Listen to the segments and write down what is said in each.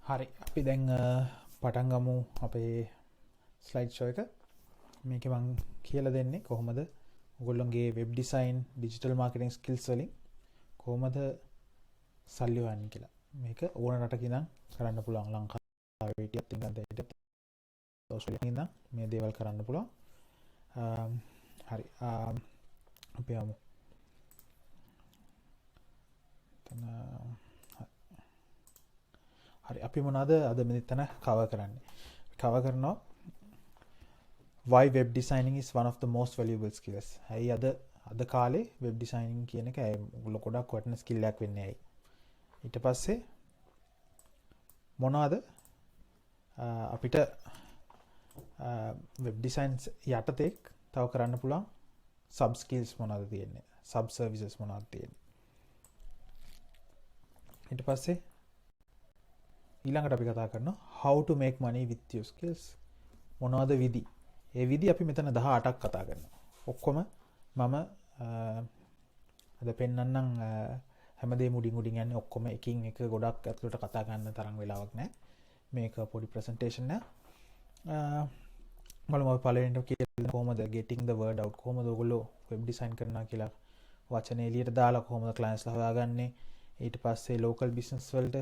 හරි අපි දැන් පටන් ගමු අපේ ස්ලයිඩ් ෂෝ එක. මේකේ මම කියලා දෙන්නේ කොහොමද ඔයගොල්ලෝගේ web design digital marketing skills වලින් කොහොමද සල්ලි හොයන්නේ කියලා. මේක ඕන රටක ඉඳන් කරන්න පුළුවන්. ලංකාවේ හිටියත් ඉංග්‍රීසියට ඕස්ට්‍රේලියාවේ ඉඳන් මේ දේවල් කරන්න පුළුවන්. හරි අපි යමු. හරි අපි මොනවාද අද මෙතන කවර් කරන්නේ? කවර් කරනවා why web designing is one of the most valuable skills. ඇයි අද කාලේ web designing කියන එක ඔයගොල්ලෝ ගොඩක් වටින ස්කිල් එකක් වෙන්නේ ඇයි? ඊට පස්සේ මොනවාද අපිට web design යටතේ තව කරන්න පුළුවන් sub skills මොනවද තියෙන්නේ? sub services මොනවද තියෙන්නේ? ඊට පස්සේ ඊළඟට අපි කතා කරනවා how to make money with your skills. මොනවද විදි? ඒ විදි අපි මෙතන 18ක් කතා කරනවා. ඔක්කොම මම අද පෙන්නන්නම් හැමදේම උඩින් යන්නේ ඔක්කොම එකින් එක ගොඩක් ඇතුළට කතා ගන්න තරම් වෙලාවක් නැහැ. මේක පොඩි ප්‍රසන්ටේෂන් එක. බලමු අපි පළවෙනිට කියලා කොහොමද getting the word out කොහොමද ඔයගොල්ලෝ web design කරනවා කියලා වචන එළියට දාලා කොහොමද clients ලා හොයාගන්නේ. ඊට පස්සේ local business වලට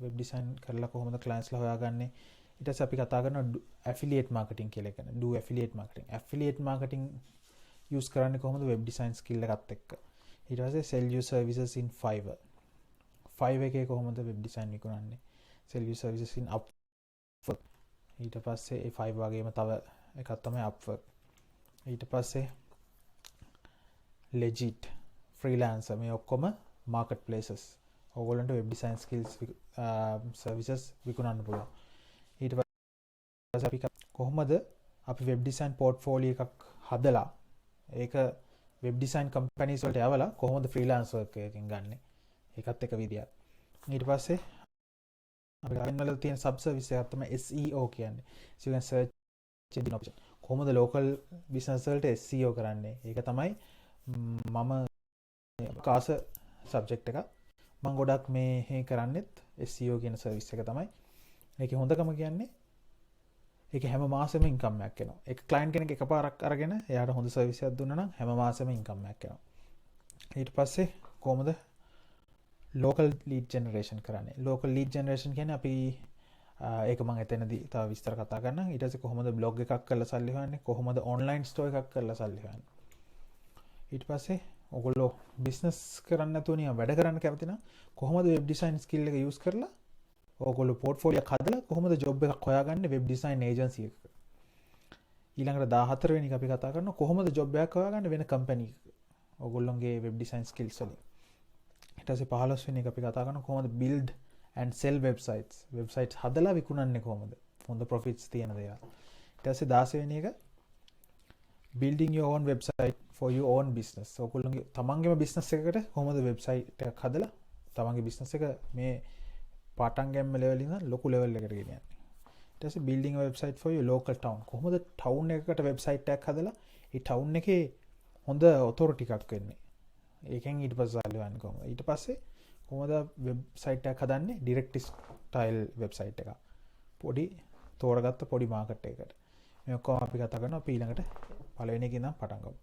web design කරලා කොහොමද clients ලා හොයාගන්නේ. ඊට පස්සේ අපි කතා කරනවා affiliate marketing කියලා එකන. do affiliate marketing. affiliate marketing use කරන්නේ කොහොමද web design skill එකත් එක්ක. ඊට පස්සේ sell your services in Fiverr. Fiverr එකේ කොහොමද web design විකුණන්නේ. sell your services in Upwork. ඊට පස්සේ ඒ Fiverr වගේම තව එකක් තමයි Upwork. ඊට පස්සේ legit freelancer මේ ඔක්කොම marketplaces. ඔයගොල්ලන්ට web design skills services විකුණන්න පුළුවන්. ඊට පස්සේ අපි කොහොමද අපි web design portfolio එකක් හදලා ඒක web design companies වලට යවලා කොහොමද freelance work එකකින් ගන්නෙ. ඒකත් එක විදියක්. ඊට පස්සේ අපි ගන්නවල තියෙන sub service එකක් තමයි SEO කියන්නේ. So you can search engine option. කොහොමද local business වලට SEO කරන්නේ? ඒක තමයි මම කාස subject එක. මම ගොඩක් මේ කරන්නේත් SEO කියන service එක තමයි. මේකේ හොඳකම කියන්නේ ඒක හැම මාසෙම income එකක් එනවා. ඒක client කෙනෙක් එකපාරක් අරගෙන එයාට හොඳ service එකක් දුන්නා නම් හැම මාසෙම income එකක් එනවා. ඊට පස්සේ කොහොමද local lead generation කරන්නේ? local lead generation කියන්නේ අපි ඒක මම එතනදී තව විස්තර කතා කරනවා. ඊට පස්සේ කොහොමද blog එකක් කරලා සල්ලි හොයන්නේ? කොහොමද online store එකක් කරලා සල්ලි හොයන්නේ? ඊට පස්සේ ඔයගොල්ලෝ business කරන්න නැතුව නිකන් වැඩ කරන්න කැමති නම් කොහොමද web design skill එක use කරලා ඔයගොල්ලෝ portfolio එකක් හදලා කොහොමද job එකක් හොයාගන්නේ web design agency එකක. ඊළඟට 14 වෙනි එක අපි කතා කරනවා කොහොමද job එකක් හොයාගන්නේ වෙන company එකක. ඔයගොල්ලෝගේ web design skills වලින්. ඊට පස්සේ 15 වෙනි එක අපි කතා කරනවා කොහොමද build and sell websites. websites හදලා විකුණන්නේ කොහොමද? හොඳ profits තියෙන දේවල්. ඊට පස්සේ 16 වෙනි එක building your own website for your own business. ඔයගොල්ලෝගේ තමන්ගේම business එකකට කොහොමද website එකක් හදලා තමන්ගේ business එක මේ පාටන් ගැම්ම level ඉඳන් ලොකු level එකකට ගෙනියන්නේ. ඊට පස්සේ building a website for your local town. කොහොමද town එකකට website එකක් හදලා ඒ town එකේ හොඳ authority එකක් වෙන්නේ. ඒකෙන් ඊට පස්සේ සල්ලි හොයන්නේ කොහොමද? ඊට පස්සේ කොහොමද website එකක් හදන්නේ? direct style website එකක්. පොඩි තෝරගත්ත පොඩි market එකකට. මේ ඔක්කොම අපි කතා කරනවා අපි ඊළඟට පළවෙනි එකේ ඉඳන් පටන් ගමු.